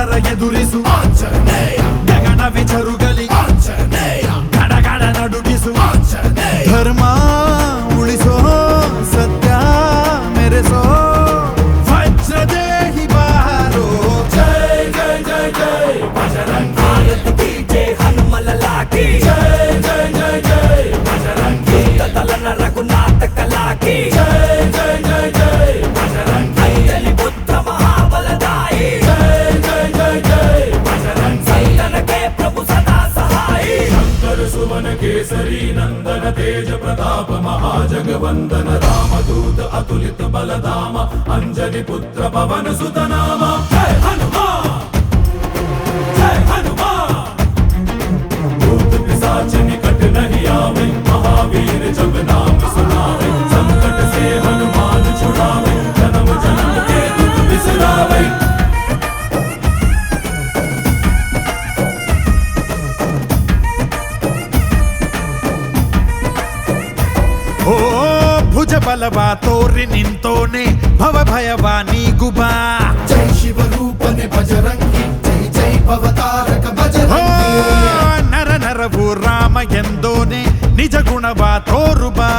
ರಾಕ್ಷಸರ ಎದುರಿಸು ಆಂಜನೇಯ, ಗಗನವೇ ಜರುಗಲಿ ಆಂಜನೇಯ, ಗಡಗಡ ನಡುಗಿಸು ಆಂಜನೇಯ, ಧರ್ಮ ಉಳಿಸೋ ಸತ್ಯ ಮೆರೆಸೋ ವಜ್ರದೇಹಿ ಬಾರೋ. ಜೈ ಜೈ ಜೈ ಜೈ ಬಜರಂಗಿ, ಭಾರತ್ ಕಿ ಜೈ, ಹನುಮಲ ಲಾಕಿ ಜೈ ಜೈ ಜೈ ಜೈ ಬಜರಂಗಿ, ತಲನ ರಘುನಾಥ ಕಲಾಕಿ ಜೈ ಜೈ ಜೈ ಜೈ ಬಜರಂಗಿ, ಅಂಜಲಿ ಪುತ್ರ ಮಹಾಬಲದಾಯಿ ಜೈ ಜೈ ಜೈ ಜೈ ಬಜರಂಗಿ, ಸಂತನಕ್ಕೆ ಪ್ರಭು ಸದಾ ಸಹಾಯಿ, ಶಂಕರ ಸುಮನ ಕೇಸರಿ ನಂದನ ತೇಜ ಪ್ರತಾಪ ಮಹಾಜಗವಂದನ ರಾಮದೂತ ಅತುಲಿತ ಬಲಧಾಮ, ಅಂಜನಿ ಪುತ್ರ ಪವನ ಸುತ ನಾಮ. ಜೈ ಹನುಮಾನ್, जय हनुमान, भूत पिशाच निकट नहीं आवे, महावीर जब नाम सुनावे, संकट से हनुमान छुड़ावे, जन्म जन्म के दुख बिसरावे. ओ ಭುಜ ಬಲವ ತೋರಿ ನಿಂತೋನೆ ಭವ ಭಯವ ನೀಗುಬಾ. ಜೈ ಶಿವ ರೂಪನೆ ಬಜರಂಗಿ, ಜೈ ಜೈ ಭವತಾರಕ ಬಜರಂಗಿ, ನರ ನರವು ರಾಮ ಎಂದೋನೆ ನಿಜ ಗುಣವ ತೋರುಬಾ.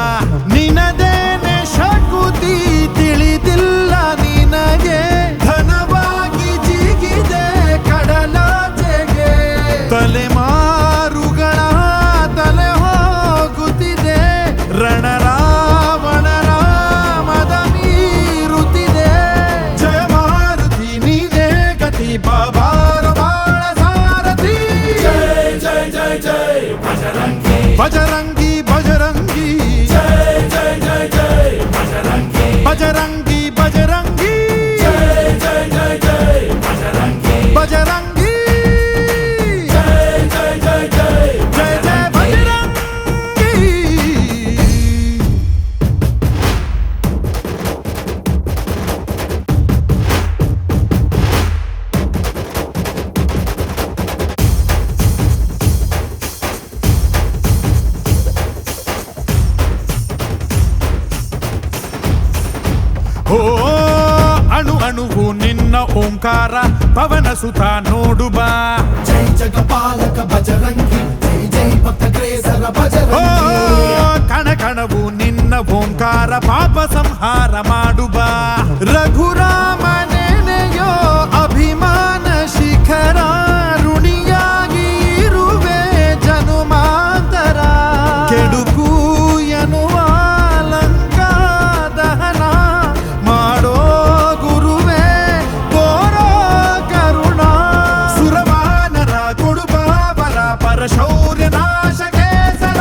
ನಿನದೇನೆ ಶಕುತಿ ತಿಳಿದಿಲ್ಲ ನಿನಗೆ, ಧನವಾಗಿ ಜಿಗಿದೆ ಕಡಲಾಚೆಗೆ, ತಲೆಮಾರುಗಳ ತಲೆ ಹೋಗುತ್ತಿದೆ, ರಣರಾವಣರ ಮದ ಮೀರುತ್ತಿದೆ. ಜಯ ಮಾರುತಿ ನೀನೇ ಗತಿ ಬಾಬಾರ ಬಾಳ ಸಾರಥಿ. ಜೈ ಜೈ ಜೈ ಜೈ ಬಜರಂಗಿ, ಬಜರಂಗಿ ಬಜರಂಗಿ ಜೈ ಜೈ ಜೈ ಜೈ ಬಜರಂಗಿ, ಬಜರಂಗಿ ಬಜರಂಗಿ ಜೈ ಜೈ ಜೈ ಜೈ ಬಜರಂಗಿ, ಬಜರಂಗಿ ಜೈ ಜೈ ಜೈ ಜೈ ಜಯ ಜಯ ಬಜರಂಗಿ. ಓ ಅಣು ಅಣುವು ನಿನ್ನ ಓಂಕಾರ, ಪವನ ಸುತ ನೋಡುಬಾ. ಜೈ ಜಗಪಾಲಕ ಬಜರಂಗಿ, ಜೈ ಜೈ ಭಕ್ತಗ್ರೇಸರ ಓ ಬಜರಂಗಿ, ಕಣ ಕಣವು ನಿನ್ನ ಓಂಕಾರ, ಪಾಪ ಸಂಹಾರ ಮಾಡುಬಾ. ರಘುರಾಮ ನೆನೆಯೋ ಅಭಿಮಾನ ಶಿಖರ, ಋಣಿಯಾಗಿ ಇರುವೆ ಜನುಮಾಂತರ, ಕೆಡುಕು ಎನ್ನುವ ಲಂಕಾ ದಹನ ಮಾಡೋ ಗುರುವೇ ತೋರೋ ಕರುಣ. ಸುರವಾನರ ಕೊಡುಬಾಬರ ಪರಶೌರ್ಯ ನಾಶಕ್ಕೆ ಸರ.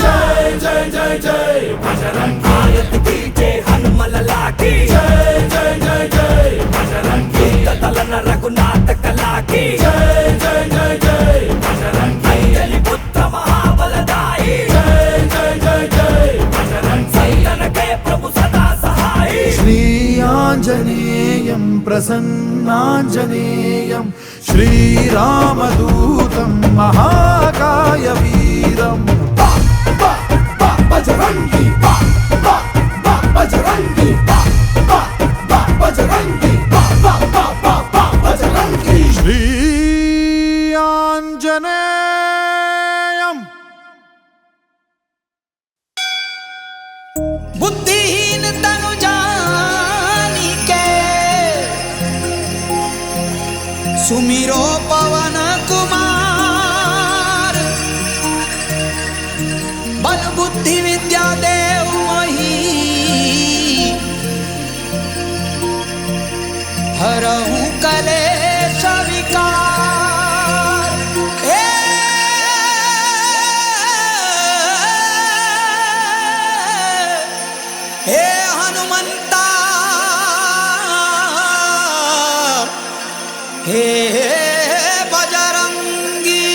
ಜೈ ಜೈ ಜೈ ಜೈ ಬಜರಂಗಿ, ಭಾರತ್ ಕಿ ಜೈ, ಹನುಮಲ ಲಾಕಿ ಜೈ ಜೈ ಜೈ ಜೈ ಬಜರಂಗಿ, ತಲನ ರಘುನಾಥ ಕಲಾಕಿ ಜೈ ಜೈ ಜೈ ಜೈ ಬಜರಂಗಿ, ಅಂಜಲಿ ಪುತ್ರ ಮಹಾಬಲದಾಯಿ ಜೈ ಜೈ ಜೈ ಜೈ ಬಜರಂಗಿ, ಸಂತನಕ್ಕೆ ಪ್ರಭು ಸದಾ ಸಹಾಯಿ. ಶ್ರೀ ಆಂಜನೇಯಂ ಪ್ರಸನ್ನಾಂಜನೇಯಂ, ಶ್ರೀರಾಮದೂತಂ ಮಹಾಕಾಯ ವೀರಂ. ಬಜರಂಗಿ ಬಜರಂಗಿ ಬಜರಂಗಿ ಬಜರಂಗಿ, ಶ್ರೀ ಆಂಜನೇಯಂ. बुद्धिहीन तनु जानी के, सुमिरो पवन कुमार, बल बुद्धि विद्या देव मही, हरहु कलेश विकार. हे हनुमंता, हे बजरंगी,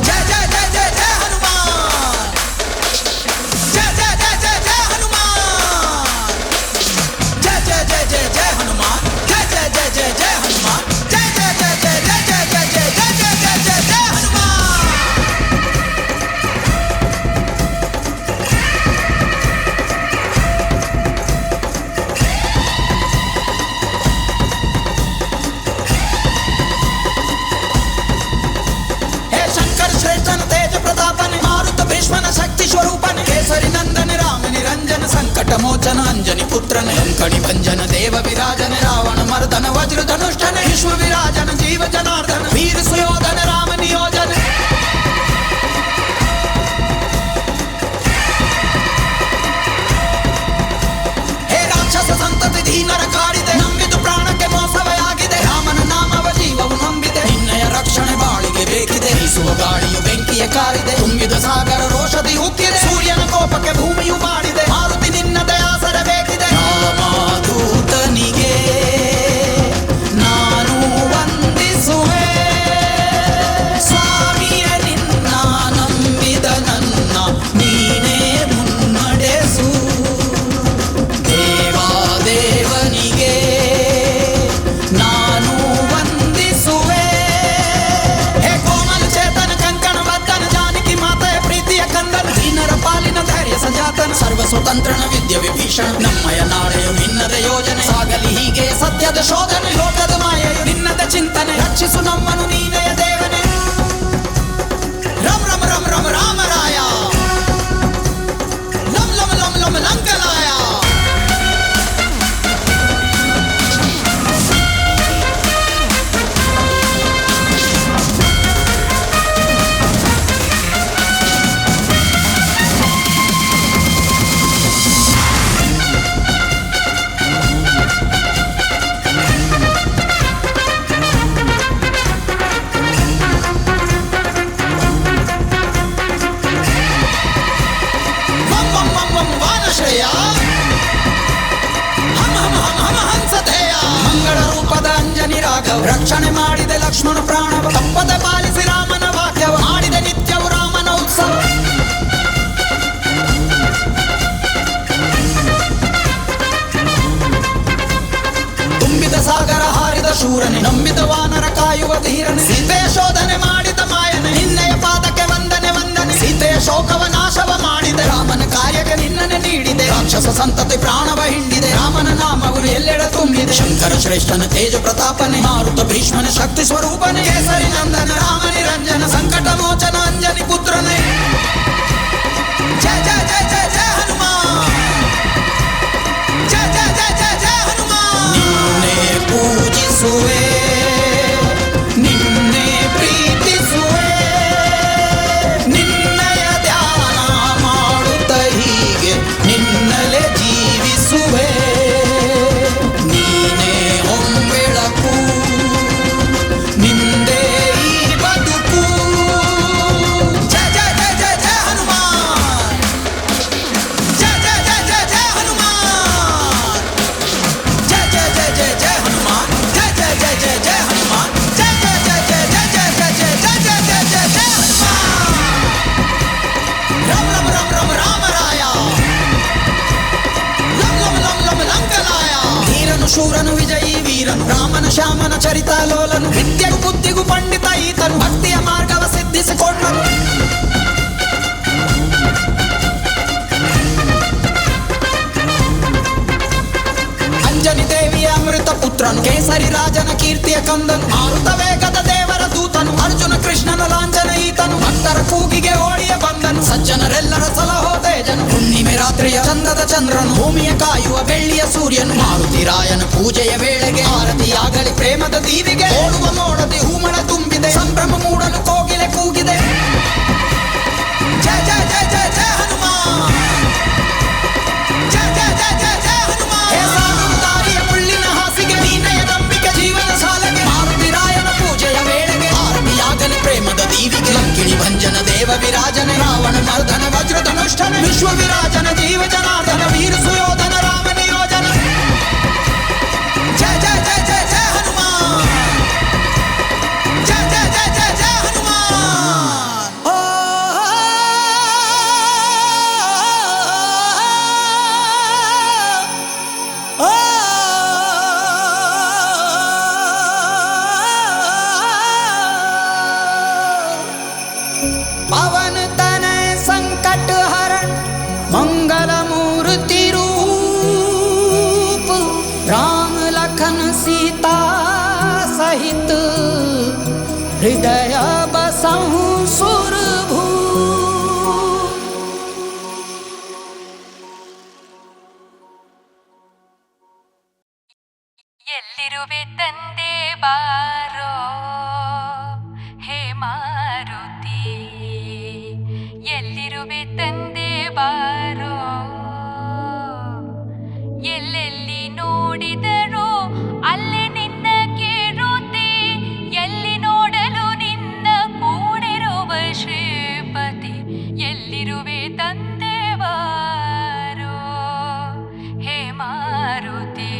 जय जय जय जय जय हनुमान, जय जय जय जय जय हनुमान, जय जय जय जय जय हनुमान, जय जय जय जय जय हनुमान, जय जय जय जय जय जय जय जय जय जय जय जय हनुमान. ಸಂಕಟ ಮೋಚನ ಅಂಜನಿ ಪುತ್ರನೇ ಲಂಕಣಿ ಭಂಜನ ದೇವ ವಿರಾಜನ ರಾವಣ ಮರ್ದನ ವಜ್ರ ಧನುಷ್ಠನ ವಿಶ್ವ ವಿರಾಜನ ಜೀವ ಜನಾರ್ದನ ವೀರ ಸುಯೋಧನ ರಾಮ ನಿಯೋಜನ ಹೇ ರಾಕ್ಷಸ ಸಂತತಿ ದೀನರ ಕಾಡಿದೆ ನಂಬಿದು ಪ್ರಾಣಕ್ಕೆ ಮೋಸವೇ ಆಗಿದೆ ರಾಮನ ನಾಮವ ಜೀವವು ನಂಬಿದೆ ನಿನ್ನಯ ರಕ್ಷಣೆ ಬಾಳಿಗೆ ಬೇಕಿದೆ ಬೀಸುವ ಗಾಳಿಯು ಬೆಂಕಿಯ ಕಾರಿದೆ ತುಂಬಿದ ಸಾಗರ ರೋಷದಿ ಉಕ್ಕಿದೆ ಸೂರ್ಯನ ಕೋಪಕ್ಕೆ ಭೂಮಿಯು ಮಾಡಿದೆ ಮಾರುತಿ ನಿನ್ನ ದಯಾಸರ ಬೇಕಿದೆ ರಾಮದೂತನಿಗೆ ನಾನು ವಂದಿಸುವೆ ಸ್ವಾಮಿಯ ನಿನ್ನ ನಂಬಿದ ನನ್ನ ನೀನೇ ಮುನ್ನಡೆಸು ದೇವನಿಗೆ ನಾನು ವಂದಿಸುವೆ ಹೇ ಕೋಮಲ ಚೇತನ ಕಂಕಣ ಬದ್ದನ ಜಾನಕಿ ಮಾತೆಯ ಪ್ರೀತಿಯ ಕಂದನ ದೀನರ ಪಾಲಿನ ಧೈರ್ಯ ಸಂಜಾತನ ಸರ್ವ ಸ್ವತಂತ್ರನ ವಿದ್ಯ ವಿಭೀಷಣ ನಮ್ಮಯ ನಾಳೆಯು ನಿನ್ನದ ಯೋಜನೆ ಸಾಗಲಿ ಹೀಗೆ ಸತ್ಯದ ಶೋಧನೆ ಲೋಕದ ಮಾಯೆಯು ನಿನ್ನದ ಚಿಂತನೆ ರಕ್ಷಿಸು ನಮ್ಮನು ನೀನೆಯ ದೇವನೇ ರಮ್ ರಮ್ ರಮ್ ರಮ್ ರಾಮರಾಯ ಲಂ ಲಂ ಲಂ ಲಂ ಲಂಕಲಾಯ ಮಂಗಳ ರೂಪದ ಅಂಜನಿ ರಾಘವ ರಕ್ಷಣೆ ಮಾಡಿದೆ ಲಕ್ಷ್ಮಣ ಪ್ರಾಣವ ತಪ್ಪದೆ ಪಾಲಿಸಿ ರಾಮನ ವಾಕ್ಯವ ಮಾಡಿದೆ ನಿತ್ಯವು ರಾಮನ ಉತ್ಸವ ತುಂಬಿದ ಸಾಗರ ಹಾರಿದ ಶೂರನೆ ನಂಬಿದ ವಾನರ ಕಾಯುವ ಧೀರನೆ ಸೀತೆಯ ಶೋಧನೆ ಮಾಡಿದ ಮಾಯನೆ ನಿನ್ನೆಯ ಪಾದಕ್ಕೆ ವಂದನೆ ವಂದನೆ ಸೀತೆಯ ಶೋಕವ ನಾಶವ ಮಾಡಿದೆ ರಾಮನ ಕಾರ್ಯಕ್ಕೆ ನಿನ್ನನೆ ನೀಡಿದೆ ರಾಕ್ಷಸ ಸಂತತಿ ಪ್ರಾಣವ ಹಿಂಡಿದೆ ರಾಮನ ನಾಮವು ಎಲ್ಲೆಡೆ ತುಂಬಿದೆ ಶಂಕರ ಶ್ರೇಷ್ಠನ ತೇಜ ಪ್ರತಾಪನೆ ಮಾರುತ ಭೀಷ್ಮನ ಶಕ್ತಿ ಸ್ವರೂಪನೆ ಕೇಸರಿ ನಂದನ ರಾಮ ನಿರಂಜನ ಸಂಕಟ ಮೋಚನ ಅಂಜನಿ ಪುತ್ರನೇ ಜಯ ಜಯ ಜಯ ಜಯ ಜಯ ಹನುಮಾನ್ ಜಯ ಜಯ ಜಯ ಜಯ ಜಯ ಹನುಮಾನ್ ನಿನ್ನೆ ಪೂಜಿಸುವೆ ನಿನ್ನೆ ಪ್ರೀತಿಸುವೆ ನಿನ್ನಯ ಧ್ಯಾನ ಮಾಡುತ್ತ ಹೀಗೆ ನಿನ್ನಲೆ ಜೀವಿಸುವೆ ನೀನೇ ಹೊಂಬೆಳಕು ನಿಂದೇ ಈ ಬದುಕು ಜಯ ಜಯ ಜಯ ಜಯ ಜಯ ಹನುಮಾನ್ ಜಯ ಜಯ ಜಯ ಜಯ ಜಯ ಹನುಮಾನ್ ಜಯ ಜಯ ಜಯ ಜಯ ಜಯ ಹನುಮಾನ್ ಜಯ ಜಯ ಜಯ ಜಯ ಜಯ ಹನುಮಾನ್ ಜಯ ಜಯ ಜಯ ಜಯ ಜಯ ಜಯ ಜಯ ಜಯ ಜಯ ಜಯ ಜಯ ಜಯ ಹನುಮಾನ್ ರಮ್ ರಮ್ ರಮ್ ರಮ್ ರಾಮರಾಯ ಲಂ ಲಂ ಲಂ ಲಂ ಲಂಕಲಾಯ ಧೀರನು ಶೂರನು ವಿಜಯೀ ವೀರನು ರಾಮನ ಶ್ಯಾಮನ ಚರಿತಾಲೋಲನು ವಿದ್ಯೆಗೂ ಬುದ್ಧಿಗೂ ಪಂಡಿತ ಈತನು ಭಕ್ತಿಯ ಮಾರ್ಗವ ಸಿದ್ಧಿಸಿಕೊಂಡನು ಅಂಜನಿ ದೇವಿಯ ಅಮೃತ ಪುತ್ರನು ಕೇಸರಿ ರಾಜನ ಕೀರ್ತಿಯ ಕಂದನು ಮಾರುತ ವೇಗದ ದೇವರ ದೂತನು ಅರ್ಜುನ ಕೃಷ್ಣನ ಲಾಂಛನ ಈತನು ಭಕ್ತರ ಕೂಗಿಗೆ ಓಡಿಯ ಬಂದನು ಸಜ್ಜನರೆಲ್ಲರ ಸಲಹೋ ತೇಜನು ಹುಣ್ಣಿಮೆ ರಾತ್ರಿಯ ಚಂದದ ಚಂದ್ರನು ಭೂಮಿಯ ಕಾಯುವ ಬೆಳ್ಳಿಯ ಸೂರ್ಯನು ಮಾರುತಿ ರಾಯನ ಪೂಜೆಯ ವೇಳೆಗೆ ಆರತಿಯಾಗಲಿ ಪ್ರೇಮದ ದೀವಿಗೆ ಓಡುವ ಮೋಡದಿ ಹೂಮಳ ತುಂಬಿದೆ ಸಂಭ್ರಮ ಮೂಡಲು ಕೋಗಿಲೆ ಕೂಗಿದೆ ಜಯ ಜಯ ಜಯ ಜಯ ಜಯ ಹನುಮಾನ್ ಜಯ ಜಯ ಜಯ ಜಯ ಜಯ ಹನುಮಾನ್ ಹೇ ಸಾಗುವ ದಾರಿಯ ಮುಳ್ಳಿನ ಹಾಸಿಗೆ ನೀನೆಯ ನಂಬಿಕೆ ಜೀವನ ಸಾಲಗೆ ಮಾರುತಿ ರಾಯನ ಪೂಜೆಯ ವೇಳೆಗೆ ಆರತಿಯಾಗಲಿ ಪ್ರೇಮದ ದೀವಿಗೆ ಲಂಕಿಣಿ ಭಂಜನ ದೇವ ವಿರಾಜನ ರಾವಣ ಮರ್ದನ ವಜ್ರ ಧನುಷ್ಠನ ವಿಶ್ವ ವಿರಾಜನ ಜೀವ ಜನಾರ್ದನ ವೀರ ಸುಯೋಧನ ರಾಮ ನಿಯೋಜನ ಜಯ ಜಯ ಜಯ ಜಯ ಜಯ ಹನುಮಾನ್ ಜಯ ಜಯ ಜಯ ಜಯ ಜಯ ಹನುಮಾನ್ पवन तनय संकट हरण मंगल मूर्ति रूप राम लखन सीता सहित हृदय बसहु सुरभूप ಮಾರುತಿ ಎಲ್ಲಿರುವೆ ತಂದೆ ಬಾರೋ ಎಲ್ಲೆಲ್ಲಿ ನೋಡಿದರೋ ಅಲ್ಲೇ ನಿನ್ನ ಕೇರುತ್ತಿ ಎಲ್ಲಿ ನೋಡಲು ನಿನ್ನ ಕೂಡಿರುವ ಶ್ರೀಪತಿ ಎಲ್ಲಿರುವೆ ತಂದೆ ಬಾರೋ ಹೇ ಮಾರುತಿ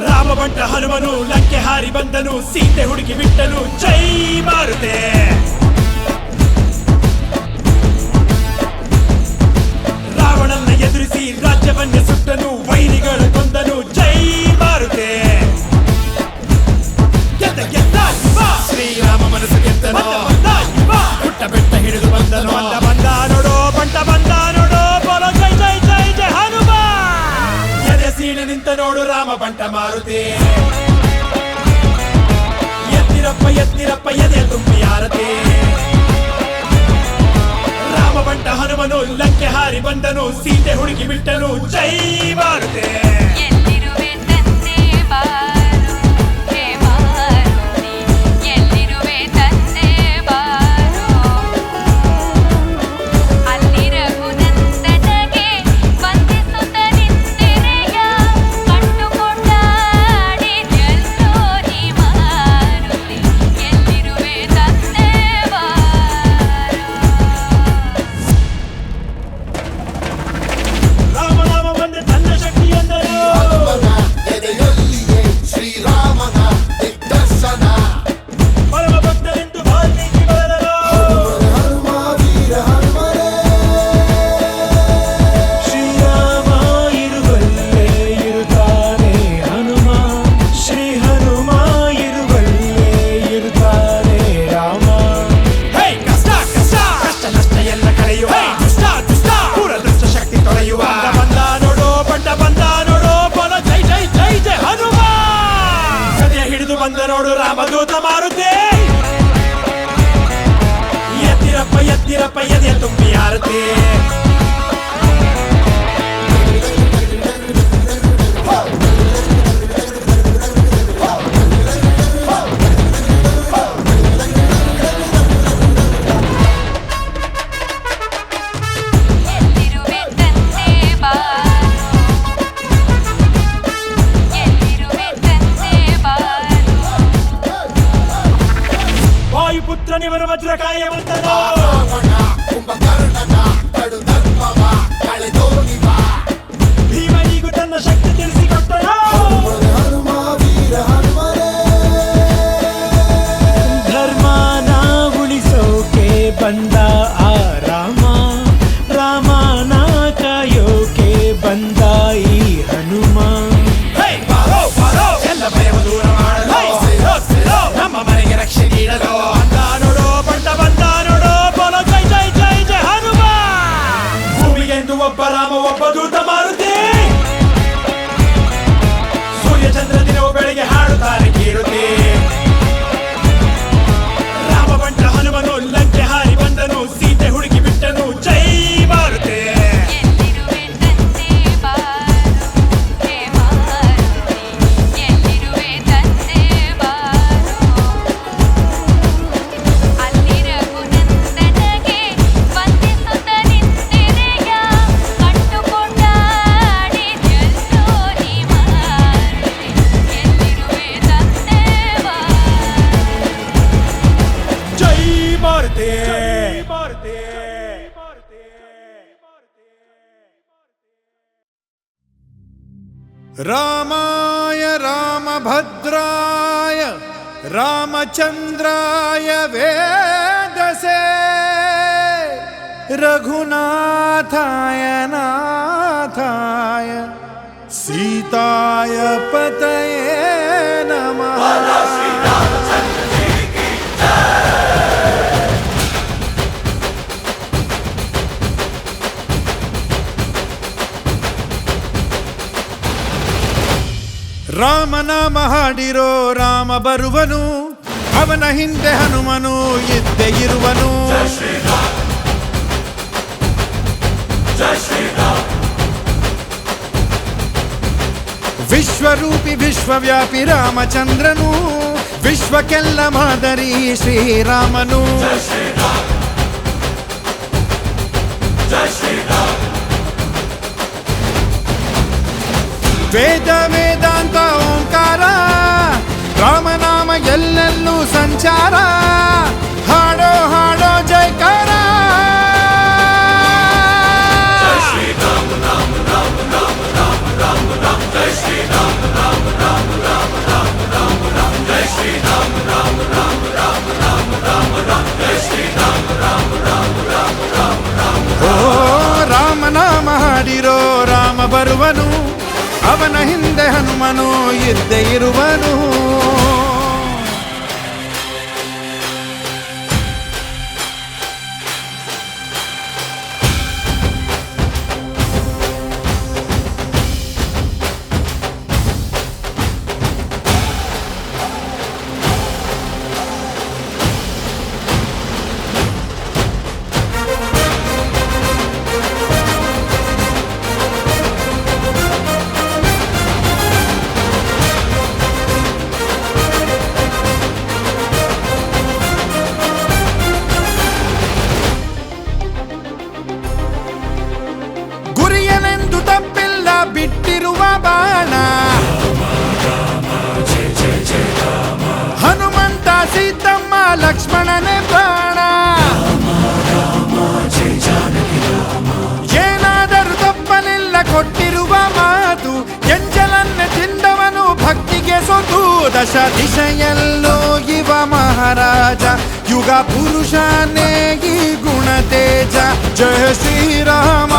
ರಾಮಬಂಟ ಹನುಮನು ಲಂಕೆ ಹಾರಿ ಬಂದನು ಸೀತೆ ಹುಡುಕಿ ಬಿಟ್ಟನು ಜೈ ಮಾರುತೆ ರಾವಣನ ಎದುರಿಸಿ ರಾಜ್ಯವನ್ನೇ ಸುಟ್ಟನು ವೈರಿಗಳ ಕೊಂದನು ಜೈ ಮಾರುತೆ ಗೆದ್ದ ಗೆದ್ದ ಶಿವ ಶ್ರೀರಾಮ ಮನಸ್ಸು ಗೆದ್ದನು ಪುಟ್ಟ ಬೆಟ್ಟ ಹಿಡಿದು ಬಂದನು ಬಂದ ನೋಡೋ ಬಂಟ ಬಂದ ನೋಡೋ ಬೋಲೋ ಜೈ ಜೈ ಜೈ ಜೈ ಹನುಮ ಎದೆ ಸೀಳಿ ನಿಂತ ನೋಡು ರಾಮ ಬಂಟ ಮಾರುತಿ ಎತ್ತಿರಪ್ಪ ಎತ್ತಿರಪ್ಪ ಎದೆ ತುಂಬಿ ಆರತಿ ರಾಮ ಬಂಟ ಹನುಮನು ಲಂಕೆ ಹಾರಿ ಬಂದನು ಸೀತೆ ಹುಡುಕಿ ಬಿಟ್ಟನು ಜೈ ಮಾರುತಿ ಎಲ್ಲಿರುವೆ ತಂದೆ ಬಾರೋ ಹೇ ಮಾರುತಿ ಎಲ್ಲಿರುವೆ ತಂದೆ ಬಾರೋ ಅಲ್ಲಿ ರಘುನಂದನಗೆ ವಂದಿಸುತ್ತ ನಿಂತಿರೆಯ ಕಂಡುಕೊಂಡಾಡಿ ಎಲ್ಲೋ ನೀ ಮಾರುತಿ ಎಲ್ಲಿರುವೆ ತಂದೆ ಬಾರೋ ರಾಮ ರಾಮ ಬಂದೆ ತನ್ನ ಶಕ್ತಿ ಎಂದರು ಹನುಮನ ಎದೆಯಲ್ಲಿಯೇ ಶ್ರೀರಾಮನ ದಿಗ್ದರ್ಶನ ಪರಮ ಭಕ್ತರೆಂದು ವಾಲ್ಮೀಕಿ ಬರೆದರು ಹನುಮ ವೀರ ಹನುಮನೇ ಶ್ರೀರಾಮ ಇರುವಲ್ಲೇ ಇರುತ್ತಾನೆ ಹನುಮ ಶ್ರೀ ಹನುಮ ಇರುವಲ್ಲೇ ಇರುತ್ತಾನೆ ರಾಮ ಹೇ ಕಷ್ಟ ಕಷ್ಟ ಕಷ್ಟ ನಷ್ಟ ಎಲ್ಲ ಕಳೆಯುವ ದುಷ್ಟ ದುಷ್ಟ ಪೂರ ದುಷ್ಟ ಶಕ್ತಿ ತೊಳೆಯುವ ಬಂದ ನೋಡೋ ಬಂಟ ಬಂದ ನೋಡೋ ಬೋಲೋ ಜೈ ಜೈ ಜೈ ಜೈ ಹನುಮ ಸದ್ಯ ಹಿಡಿದು ಬಂದ ನೋಡು ರಾಮದೂತ ಮಾರುತಿ ಎತ್ತಿರಪ್ಪ ಎತ್ತಿರಪ್ಪ ಎದೆಯ ತುಂಬಿ ಆರತಿ ಎಲ್ಲಿರುವೆ ತಂದೆ ಬಾರೋ ಎಲ್ಲಿರುವೆ ತಂದೆ ಬಾರೋ ವಾಯುಪುತ್ರನಿವನು ವಜ್ರಕಾಯ ಬಂದನು ರಾವಣ ಕುಂಭಕರ್ಣನ ಕಡು ಧರ್ಮವ ಕಳೆದೋನಿವ ಭೀಮನಿಗೂ ತನ್ನ ಶಕ್ತಿ ತಿಳಿಸಿಕೊಟ್ಟನು ಹನುಮ ವೀರ ಹನುಮನೇ ಧರ್ಮನ ಉಳಿಸೋಕೆ ಬಂದ ಆ ರಾಮ ರಾಮನ ಕಾಯೋಕೆ ಬಂದ ಈ ಹನುಮ ಎಲ್ಲ ಭಯವ ದೂರ ಮಾಡಲು ನಮ್ಮ ಮನೆಗೆ ರಕ್ಷೆ ನೀಡಲು ಬಂದ ನೋಡೋ ಬಂಟ ಬಂದ ನೋಡೋ ಬೋಲೋ ಜೈ ಜೈ ಜೈ ಜೈ ಹನುಮ ಭೂಮಿಗೆಂದು ಒಬ್ಬ ರಾಮ ಒಬ್ಬ ದೂತ ಮಾರುತಿ ಸೂರ್ಯ ಚಂದ್ರ ದಿನವು ಬೆಳಿಗ್ಗೆ ಹಾಡುತ್ತಾರೆ ಕೀರುತಿ ರಾಮ ಬಂಟ ಹನುಮನು ಲಂಕೆ ಹಾರಿ ಬಂದನು ಸೀತೆ ಹುಡುಕಿ ಬಿಟ್ಟನು ಜೈ ಮಾರುತಿ ಎಲ್ಲಿರುವೆ ತಂದೆ ಬಾರೋ ಹೇ ಮಾರುತಿ ಎಲ್ಲಿರುವೆ ತಂದೆ ಬಾರೋ ಅಲ್ಲಿ ರಘುನಂದನಗೆ ವಂದಿಸುತ್ತ ನಿಂತಿರೆಯ ಕಂಡುಕೊಂಡಾಡಿ ಎಲ್ಲೋ ನೀ ಮಾರುತಿ ಎಲ್ಲಿರುವೆ ತಂದೆ ಬಾರೋ ಜೈ ಮಾರುತಿ ಜೈ ಮಾರುತಿ ರಾಮಾಯ ರಾಮಭದ್ರಾಯ ರಾಮಚಂದ್ರಾಯ ವೇದಸೆ ರಘುನಾಥಾಯ ನಾಥಾಯ ಸೀತಾಯ ಪತಯೇ ನಮಃ ರಾಮನಾಮ ಹಾಡಿರೋ ರಾಮ ಬರುವನು ಅವನ ಹಿಂದೆ ಹನುಮನು ಇದ್ದೇ ಇರುವನು ವಿಶ್ವರೂಪಿ ವಿಶ್ವವ್ಯಾಪಿ ರಾಮಚಂದ್ರನು, ವಿಶ್ವಕ್ಕೆಲ್ಲ ಮಾದರಿ ಶ್ರೀರಾಮನು. ವೇದ ವೇದಾಂತ ಓಂಕಾರ, ರಾಮನಾಮ ಎಲ್ಲೆಲ್ಲೂ ಸಂಚಾರ, ಹಾಡೋ ಹಾಡೋ ಜೈಕಾರ. ಓ ರಾಮನಾಮ ಹಾಡಿರೋ ರಾಮ ಬರುವನು, ಅವನ ಹಿಂದೆ ಹನುಮನು ಇದ್ದೇ ಇರುವನು. ಗುರಿಯನೆಂದು ತಪ್ಪಿಲ್ಲ ಬಿಟ್ಟಿರುವ ಬಾಣ, ಹನುಮಂತ ಸೀತಮ್ಮ ಲಕ್ಷ್ಮಣನೇ ಪ್ರಾಣ. ಏನಾದರೂ ತಪ್ಪಲಿಲ್ಲ ಕೊಟ್ಟಿರುವ ಮಾತು, ಎಂಜಲನ್ನೇ ತಿಂದವನು ಭಕ್ತಿಗೆ ಸೊತು. ದಶ ದಿಶೆಯಲ್ಲೋ ಇವ ಮಹಾರಾಜ, ಯುಗ ಪುರುಷನೇ ಈ ಗುಣ ತೇಜ. ಜಯ ಶ್ರೀರಾಮ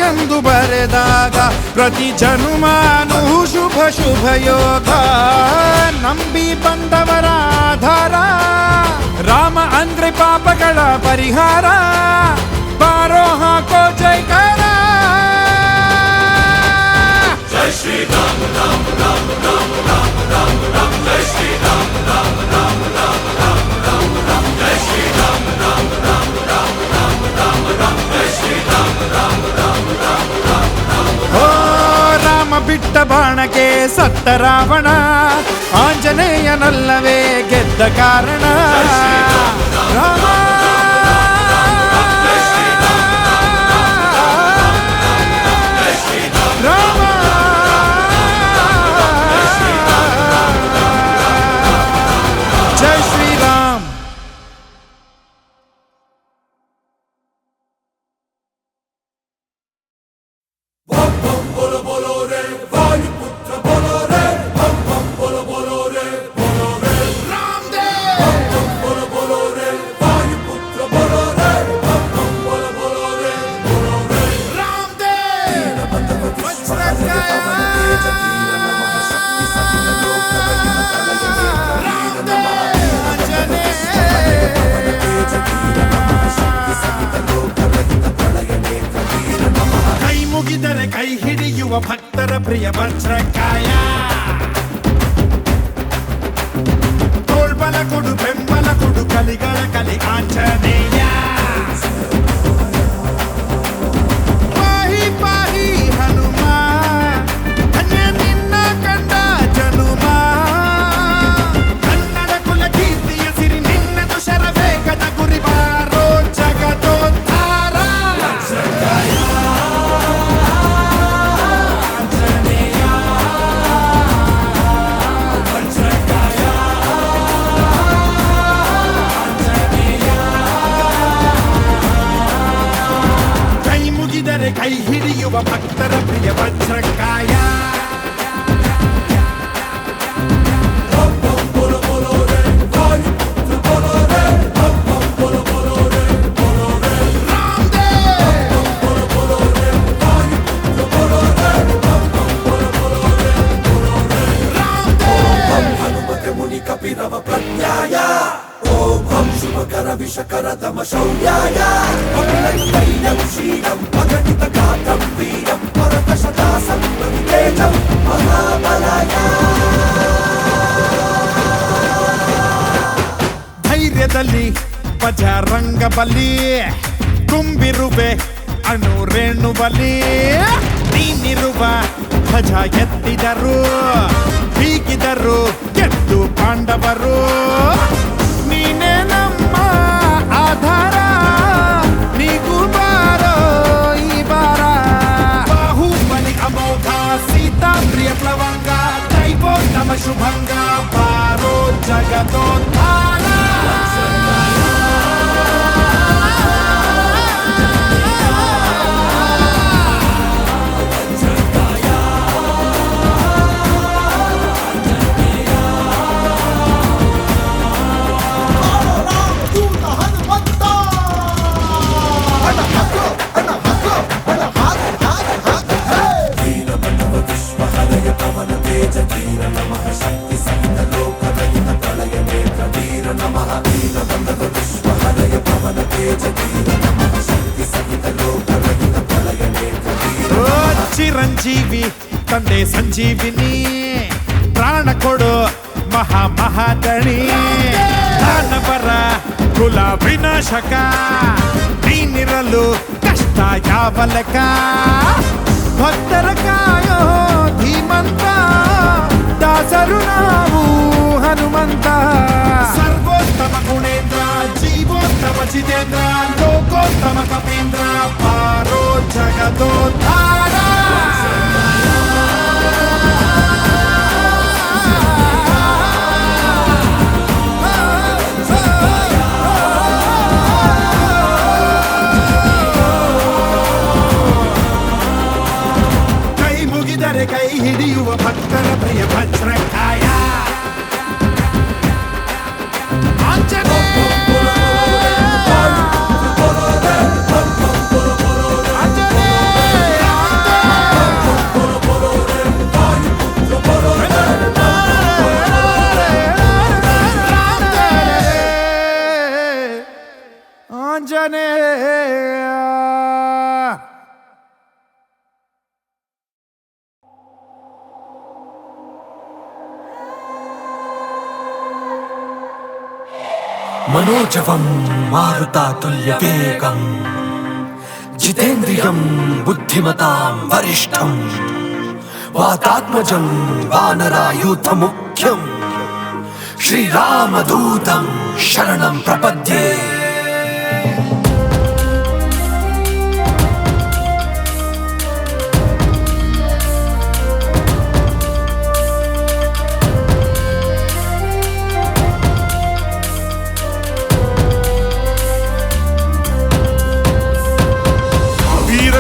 ಎಂದು ಬರೆದಾಗ ಪ್ರತಿ ಜನುಮಾನು ಶುಭ ಶುಭ ಯೋಗ. ನಂಬಿ ಬಂದವರ ಆಧಾರ, ರಾಮ ಅಂದ್ರೆ ಪಾಪಗಳ ಪರಿಹಾರ. ಬಾರೋ ಹಾಕೋ ಜೈಕಾರ. ಜೈ ಶ್ರೀರಾಮ ರಾಮ ರಾಮ ರಾಮ ರಾಮ ರಾಮ ರಾಮ. ಜೈ ಶ್ರೀರಾಮ ರಾಮ ರಾಮ ರಾಮ ರಾಮ ರಾಮ ರಾಮ. ಜೈ ಶ್ರೀರಾಮ ರಾಮ ರಾಮ ರಾಮ ರಾಮ ರಾಮ ರಾಮ. ಜೈ ಶ್ರೀರಾಮ ರಾಮ ರಾಮ ರಾಮ ರಾಮ ರಾಮ. ಓ ರಾಮ ಬಿಟ್ಟ ಬಾಣಕ್ಕೆ ಸತ್ತ ರಾವಣ, ಆಂಜನೇಯನಲ್ಲವೇ ಗೆದ್ದ ಕಾರಣ. ರಾಮ ರಾಮ ಜೈ ಶ್ರೀರಾಮ್. बोलो बोलो रे वायुपुत्र बोलो रे, बम बम बोलो बोलो रे रामदेव. बोलो बोलो रे वायुपुत्र बोलो रे, बम बम बोलो बोलो रे रामदेव. ಕೈ ಮುಗಿದರೆ ಕೈ ಹಿಡಿಯುವ ಭಕ್ತರ ಪ್ರಿಯ ವಜ್ರಕಾಯ. ತೋಳ್ಬಲ ಕೊಡು ಬೆಂಬಲ ಕೊಡು ಕಲಿಗಳ ಕಲಿ ಆಂಜನೇಯ. ಪಾಹಿ ಪಾಹಿ ಹನುಮ, ಧನ್ಯ ನಿನ್ನ ಕಂಡ ಜನುಮ. ಕನ್ನಡ ಕುಲ ಕೀರ್ತಿಯ ಸಿರಿ ನಿನ್ನದು ಶರವೇಗದ ಗುರಿ. ಬಾರೋ ಜಗದೋದ್ಧಾರ. ಕೈ ಮುಗಿದರೆ ಕೈ ಹಿಡಿಯುವ ಭಕ್ತರ ಪ್ರಿಯ ವಜ್ರಕಾಯ. बोलो बोलो रे वायुपुत्र बोलो रे, बम बम बोलो बोलो रे ರಾಮದೇವ್ बोलो बोलो रे वायुपुत्र बोलो रे, बम बम बोलो बोलो रे ರಾಮದೇವ್. हनुमते मुनि कपिरव प्रज्ञाय, ओम हम शुभकर विषकर दम शौर्याय. अभिनन्दनं शीलं पगटित गात्रं वीरं परतशतासं तेजं महाबलाय. ಧೈರ್ಯದಲ್ಲಿ ಬಜರಂಗ ಬಲಿ, ತುಂಬಿರುವೆ ಅಣುರೇಣು ಬಲಿ. ನೀನಿರುವ ಧ್ವಜ ಎತ್ತಿದರು, ಹೀಗಿದರು ಗೆದ್ದು ಪಾಂಡವರು. ನೀನೇ ನಮ್ಮ ಆಧಾರ, ನೀಗೂ ಬಾರೋ ಈ ಬಾರ. ಬಾಹುಬಲಿ ಅಮೋಘ, ಸೀತಾ ಪ್ರಿಯ ಪ್ಲವಂಗ, ದೈವೋತ್ತಮ ಶುಭಂಗ, ಬಾರೋ ಜಗದೋದ್ಧಾರ. ಚಿರಂಜೀವಿ ತಂದೆ ಸಂಜೀವಿನಿ, ಪ್ರಾಣ ಕೊಡು ಮಹಾಮಹಾದಣಿ. ದಾನವರ ಕುಲ ವಿನಾಶಕ, ನೀನಿರಲು ಕಷ್ಟ ಯಾವ ಲೆಕ್ಕ. ಭಕ್ತರ ಕಾಯೋ ಧೀಮಂತ, ದಾಸರು ನಾವು ಹನುಮಂತ. ಸರ್ವೋತ್ತಮ ಗುಣೇಂದ್ರ, ಜೀವೋತ್ತಮ ಜಿತೇಂದ್ರ, ಲೋಕೋತ್ತಮ ಕಪೀಂದ್ರ, ಪಾರೋ ಜಗದೋದ್ಧಾರ. ಕೈ ಮುಗಿದರೆ ಕೈ ಹಿಡಿಯುವ ಭಕ್ತರ ಪ್ರಿಯ ವಜ್ರಕಾಯ. मनोजवं मारुतातुल्यवेगं, जितेन्द्रियं बुद्धिमतां वरिष्ठं, वातात्मजं वानरायूथमुख्यं, श्रीरामदूतं शरणं प्रपद्ये.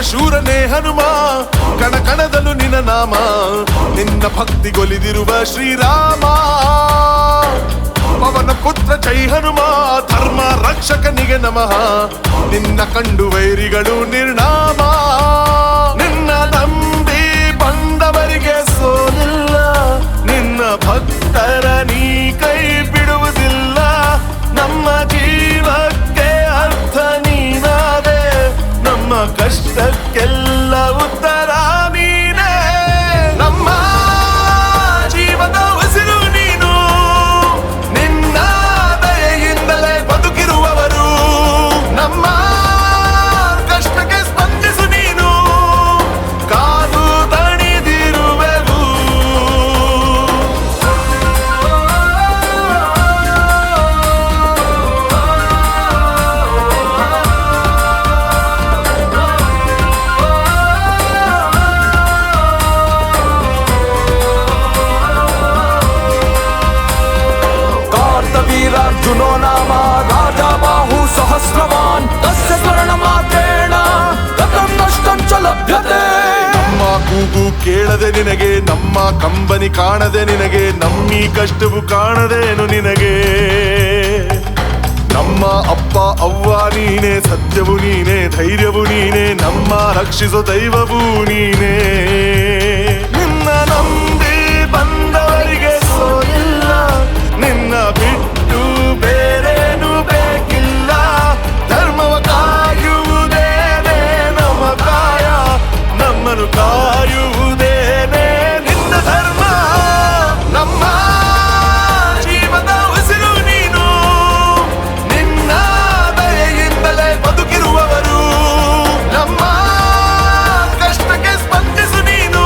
ಶೂರನೇ ಹನುಮ, ಕಣ ಕಣದಲ್ಲೂ ನಿನ್ನ ನಾಮ, ನಿನ್ನ ಭಕ್ತಿಗೊಲಿದಿರುವ ಶ್ರೀರಾಮ. ಪವನ ಪುತ್ರ ಜೈ ಹನುಮ, ಧರ್ಮ ರಕ್ಷಕನಿಗೆ ನಮಃ, ನಿನ್ನ ಕಂಡು ವೈರಿಗಳು ನಿರ್ನಾಮ. ನಿನ್ನ ನಂಬಿ ಬಂದವರಿಗೆ ಸೋಲಿಲ್ಲ, ನಿನ್ನ ಭಕ್ತರ ನೀ ಕೈ ಬಿಡುವುದಿಲ್ಲ. ನಮ್ಮ ಜೀವಕ್ಕೆ ಅರ್ಥ ನೀನಾದೆ, ನಮ್ಮ ಕಷ್ಟಕ್ಕೆಲ್ಲ ಉತ್ತರ ನೀನೇ. ನಮ್ಮ ಜೀವದ ಉಸಿರು ನೀನು, ನಿನ್ನ ದಯೆಯಿಂದಲೇ ಬದುಕಿರುವವರು. ನಮ್ಮ ಕಷ್ಟಕ್ಕೆ ಸ್ಪಂದಿಸು ನೀನು, ಕಾದು ತಣಿದಿರುವೆವು. अर्जुनो नाम राजा बाहु सहस्रवान्, तस्य स्मरणमात्रेण गतं नष्टं च लभ्यते. ನಮ್ಮ ಕೂಗು ಕೇಳದೆ ನಿನಗೆ, ನಮ್ಮ ಕಂಬನಿ ಕಾಣದೆ ನಿನಗೆ, ನಮ್ಮೀ ಕಷ್ಟವು ಕಾಣದೇನು ನಿನಗೆ. ನಮ್ಮ ಅಪ್ಪ ಅವ್ವ ನೀನೆ, ಸತ್ಯವು ನೀನೆ, ಧೈರ್ಯವು ನೀನೆ, ನಮ್ಮ ರಕ್ಷಿಸೋ ದೈವವೂ ನೀನೆ. ನಿನ್ನ ನಂಬಿ ಬಂದವರಿಗೆ ಸೋಲಿಲ್ಲ, ನಿನ್ನ ಬಿಟ್ಟು ಬೇರೇನು ಬೇಕಿಲ್ಲ. ಧರ್ಮವ ಕಾಯುವುದೇನೆ ನಮ್ಮ ಕಾಯ, ನಮ್ಮನ್ನು ಕಾಯುವುದೇನೆ ನಿನ್ನ ಧರ್ಮ. ನಮ್ಮ ಜೀವದ ಉಸಿರು ನೀನು, ನಿನ್ನ ದಯೆಯಿಂದಲೇ ಬದುಕಿರುವವರು. ನಮ್ಮ ಕಷ್ಟಕ್ಕೆ ಸ್ಪಂದಿಸು ನೀನು,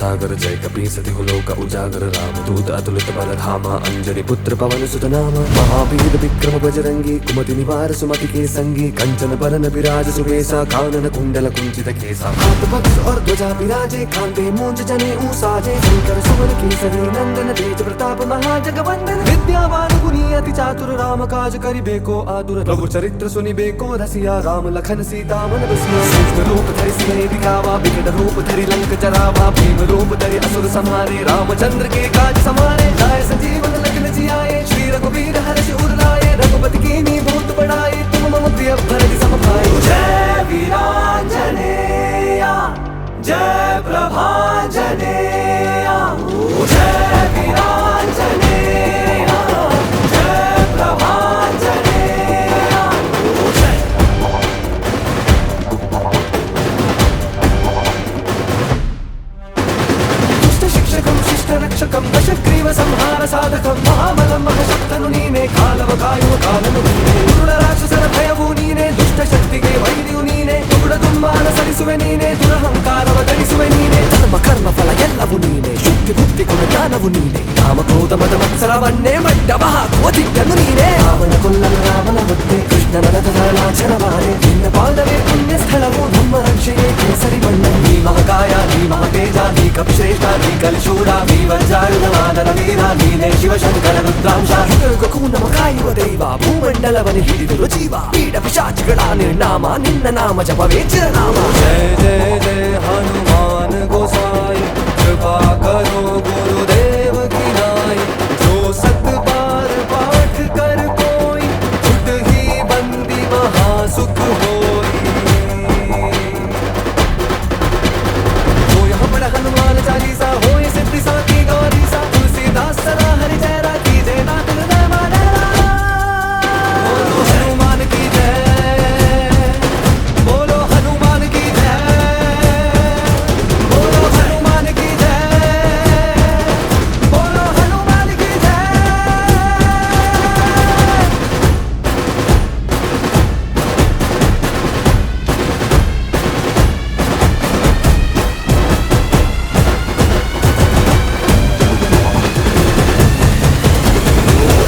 सागर जय कपी सति लोक उजागर रामदूत अतुलित बल धामा अंजनी पुत्र पवन सुत नाम महावीर विक्रम बजरंगी कुमति निवार सुमति के संगी कंचन बरन विराज सुबेसा कानन कुंडल कुंचित केसा हाथ वज्र और ध्वजा विराजे कांधे मूंज जने ऊसाजे शंकर सुमन केसरी नंदन तेज प्रताप महाजगवंदन विद्यावान गुणी अति चातुर राम काज करिबेको आतुर प्रभु चरित्र सुनिबेको रसिया राम लखन सीता मन बसिया सूक्ष्म रूप धरि सिने दिखावा विकट रूप धरि लंक जरावा भीम रूप धरि असुर संहारे रामचंद्र के काज समारे लाए संजीवन लखन जियाए श्री रघुवीर हर्ष उर लाए रघुपति कीन्ही बहुत बढ़ाए तुम मम प्रिय भरत सम भाई जय वीरांजनेया जय प्रभांजनेया जय वीरांजनेया जय प्रभांजनेया जय दुष्ट शिक्षकं शिष्ट रक्षकं दशग्रीव संहार साधकं महाबलं महशक्तनु नीने कालव कायुव कालनु नीने ದುರುಳ ರಾಕ್ಷಸರ ಭಯವು ನೀನೆ ದುಷ್ಟ ಶಕ್ತಿಗೆ ವೈರಿಯು ನೀನೆ ದುಗುಡ ದುಮ್ಮಾನ ಸರಿಸುವೆ ನೀನೆ ದುರಹಂಕಾರವ ಗಳಿಸುವೆ ನೀನೆ ಧರ್ಮ ಕರ್ಮ ಫಲ ಎಲ್ಲವೂ ನೀನೆ ಶುದ್ಧಿ ಬುದ್ಧಿ ಗುಣ ಜ್ಞಾನವು ನೀನೆ ಕಾಮ ಕ್ರೋಧ ಮದ ಮತ್ಸರವನ್ನೇ ಮಡ್ಡವ ಹಾಕುವ ದಿಟ್ಟನು ನೀನೆ ರಾವಣ ಕೊಲ್ಲನ ರಾಮನ ಮುದ್ದೆ ಕೃಷ್ಣನ ರಥದ ಲಾಂಛನವಾರೆ ನಿನ್ನ ಪಾದವೇ ಪುಣ್ಯ ಸ್ಥಳವು ನಮ್ಮ ರಕ್ಷೆಯೇ ಕೇಸರಿ ಬಣ್ಣ ನೀ ಮಹಾಕಾಯ ನೀ ಮಹಾತೇಜ ನೀ ಕಪಿಶ್ರೇಷ್ಠ ನೀ ಕಲಿಶೂರ ನೀ ವಜ್ರಾಯುಧವಾದನ ವೀರ ನೀನೇ ಶಿವಶಂಕರ ರುದ್ರಾಂಶ ಯುಗಕ್ಕೂ ನಮ ಕಾಯುವ ದೈವ ಭೂಮಂಡಲವನ್ನು ಹಿಡಿದರು ಜೀವ ಪೀಡ ಪಿಶಾಚಿಗಳ ನಿರ್ನಾಮ ನಿನ್ನ ನಾಮ ಜಪವೇ ಚಿರನಾಮ ಜಯ ಜಯ ಜಯ ಹನುಮಾನ್ गोसाई कृपा करो गुरुदेव की नाई जो सत बार पाठ कर कोई छुट ही बंदी महासुख होई जो यहाँ पढ़ हनुमान चालीसा होए सिद्धि साकी गौरी सा तुलसीदास सदा हरि जय राखी जय नाथ हृदय मानेरा बोलो हनुमान की जय बोलो हनुमान की जय बोलो हनुमान की जय बोलो हनुमान की जय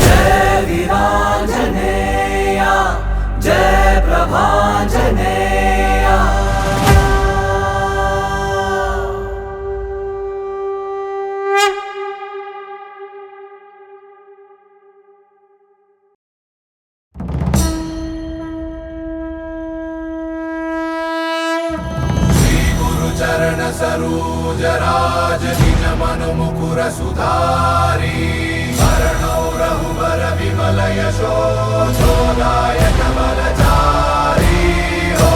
जय वीरांजनेया जय प्रभांजनेया गुरु चरण सरोज राज निज मन मुकुर सुधारी शरणौ रघुबर विमल यशो दायक बलचारी हो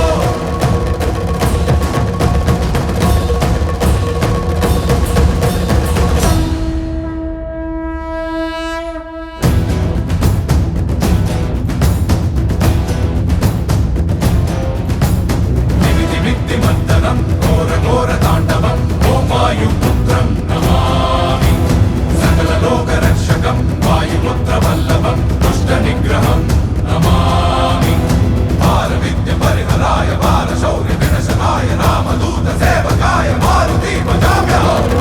विद्धिमत्तनं घोर घोर ताण्डवं ओमायुपुत्रं नमामि सकल लोक रक्षकं वायुपुत्र वल्लभं दुष्ट निग्रहं नमामि बाल विद्य परिहराय बाल शौर्य विनाशनाय रामदूत सेवकाय मारुति भजाम्यहम्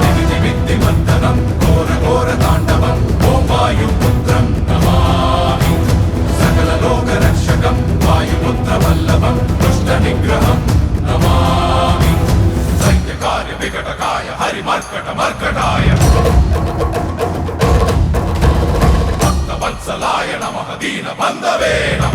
विद्धिमत्तनं घोर घोर ताण्डवं ओमायुपुत्रं नमामि सकल लोक रक्षकं वायुपुत्र वल्लभं दुष्ट निग्रहं नमामि दैत्यकार्य विकटकाय हरिमर्कट मर्कटाय भक्तवत्सलाय नमः दीनबन्धवे नमः